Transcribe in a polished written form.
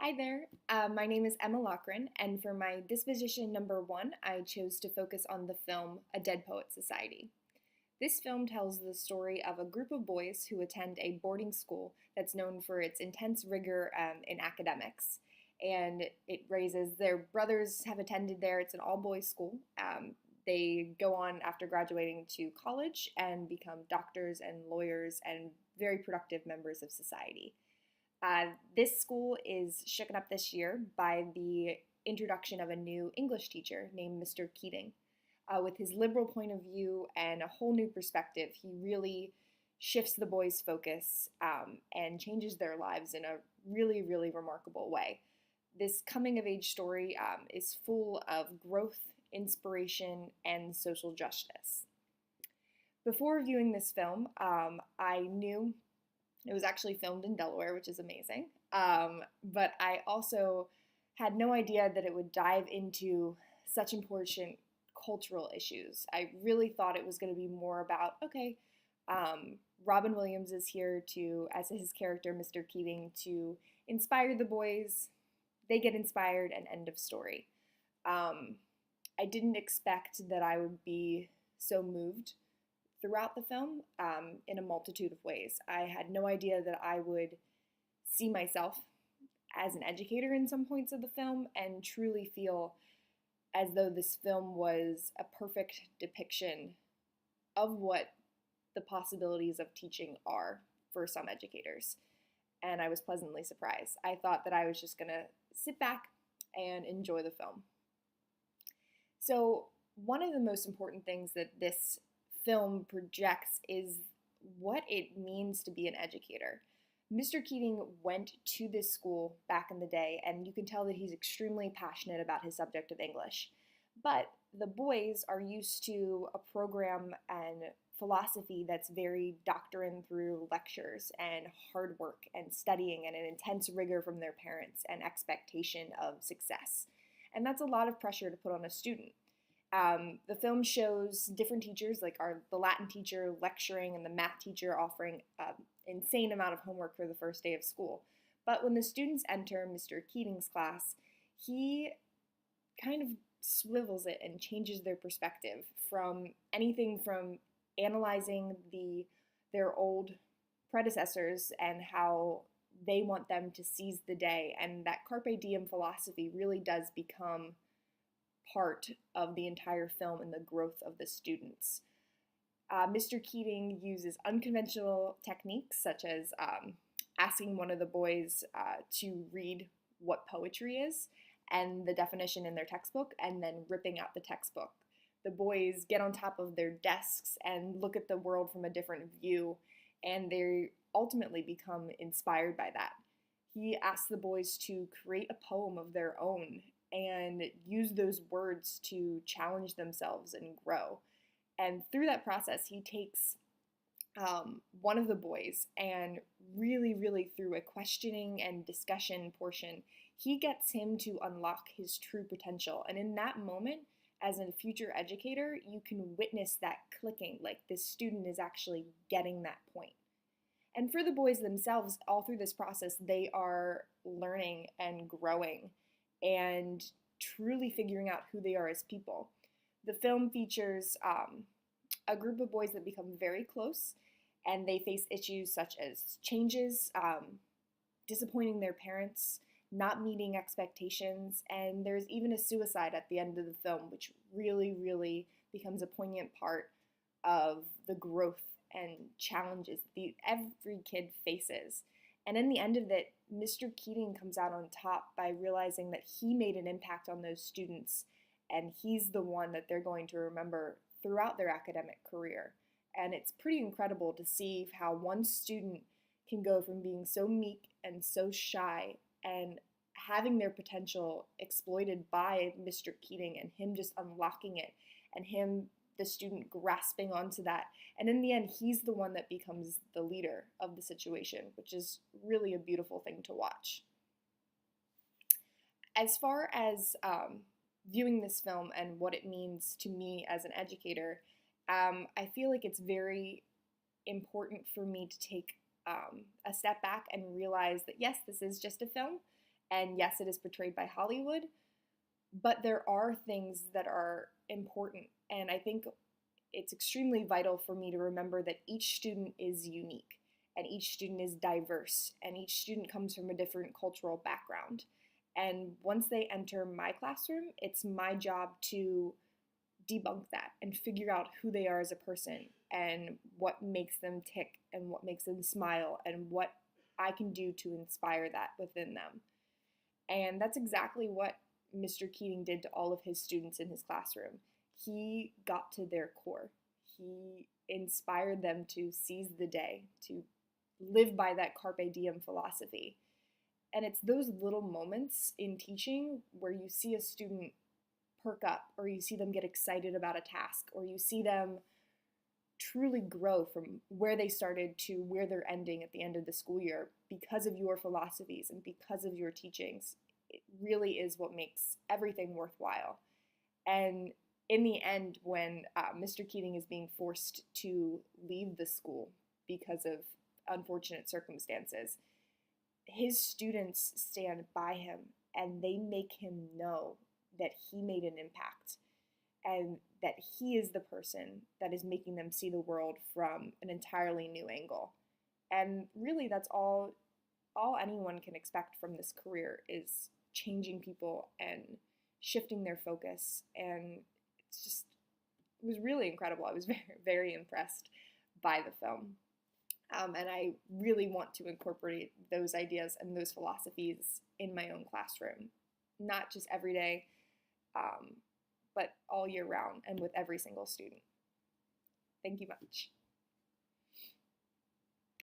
Hi there, my name is Emma Loughran, and for my Disposition number 1, I chose to focus on the film A Dead Poets Society. This film tells the story of a group of boys who attend a boarding school that's known for its intense rigor in academics. And it raises their brothers have attended there. It's an all-boys school. They go on after graduating to college and become doctors and lawyers and very productive members of society. This school is shooken up this year by the introduction of a new English teacher named Mr. Keating. With his liberal point of view and a whole new perspective, he really shifts the boys' focus and changes their lives in a really, really remarkable way. This coming of age story is full of growth, inspiration, and social justice. Before viewing this film, I knew it was actually filmed in Delaware, which is amazing. But I also had no idea that it would dive into such important cultural issues. I really thought it was going to be more about, okay, Robin Williams is here to, as his character, Mr. Keating, to inspire the boys. They get inspired, and end of story. I didn't expect that I would be so moved throughout the film in a multitude of ways. I had no idea that I would see myself as an educator in some points of the film and truly feel as though this film was a perfect depiction of what the possibilities of teaching are for some educators. And I was pleasantly surprised. I thought that I was just going to sit back and enjoy the film. So, one of the most important things that this film projects is what it means to be an educator. Mr. Keating went to this school back in the day, and you can tell that he's extremely passionate about his subject of English. But the boys are used to a program and philosophy that's very doctrine through lectures and hard work and studying and an intense rigor from their parents and expectation of success. And that's a lot of pressure to put on a student. The film shows different teachers, like the Latin teacher lecturing and the math teacher offering an insane amount of homework for the first day of school. But when the students enter Mr. Keating's class, he kind of swivels it and changes their perspective from anything from analyzing their old predecessors and how they want them to seize the day. And that carpe diem philosophy really does become part of the entire film and the growth of the students. Mr. Keating uses unconventional techniques such as asking one of the boys to read what poetry is and the definition in their textbook and then ripping out the textbook. The boys get on top of their desks and look at the world from a different view, and they ultimately become inspired by that. He asks the boys to create a poem of their own and use those words to challenge themselves and grow. And through that process, he takes one of the boys and really through a questioning and discussion portion, he gets him to unlock his true potential. And in that moment, as a future educator, you can witness that clicking, like this student is actually getting that point. And for the boys themselves, all through this process, they are learning and growing and truly figuring out who they are as people. The film features a group of boys that become very close, and they face issues such as changes, disappointing their parents, not meeting expectations, and there's even a suicide at the end of the film, which really becomes a poignant part of the growth and challenges that every kid faces. And in the end of it, Mr. Keating comes out on top by realizing that he made an impact on those students, and he's the one that they're going to remember throughout their academic career. And it's pretty incredible to see how one student can go from being so meek and so shy and having their potential exploited by Mr. Keating and him just unlocking it and him, the student, grasping onto that. And in the end, he's the one that becomes the leader of the situation, which is really a beautiful thing to watch. As far as viewing this film and what it means to me as an educator, I feel like it's very important for me to take a step back and realize that yes, this is just a film, And yes, it is portrayed by Hollywood, but there are things that are important. And I think it's extremely vital for me to remember that each student is unique and each student is diverse and each student comes from a different cultural background. And once they enter my classroom, it's my job to debunk that and figure out who they are as a person and what makes them tick and what makes them smile and what I can do to inspire that within them. And that's exactly what Mr. Keating did to all of his students in his classroom. He got to their core. He inspired them to seize the day, to live by that carpe diem philosophy. And it's those little moments in teaching where you see a student perk up, or you see them get excited about a task, or you see them truly grow from where they started to where they're ending at the end of the school year because of your philosophies and because of your teachings. It really is what makes everything worthwhile. And in the end, when Mr. Keating is being forced to leave the school because of unfortunate circumstances, his students stand by him and they make him know that he made an impact and that he is the person that is making them see the world from an entirely new angle. And really, that's all anyone can expect from this career is changing people and shifting their focus. And it was really incredible. I was very, very impressed by the film. And I really want to incorporate those ideas and those philosophies in my own classroom, not just every day, but all year round and with every single student. Thank you much.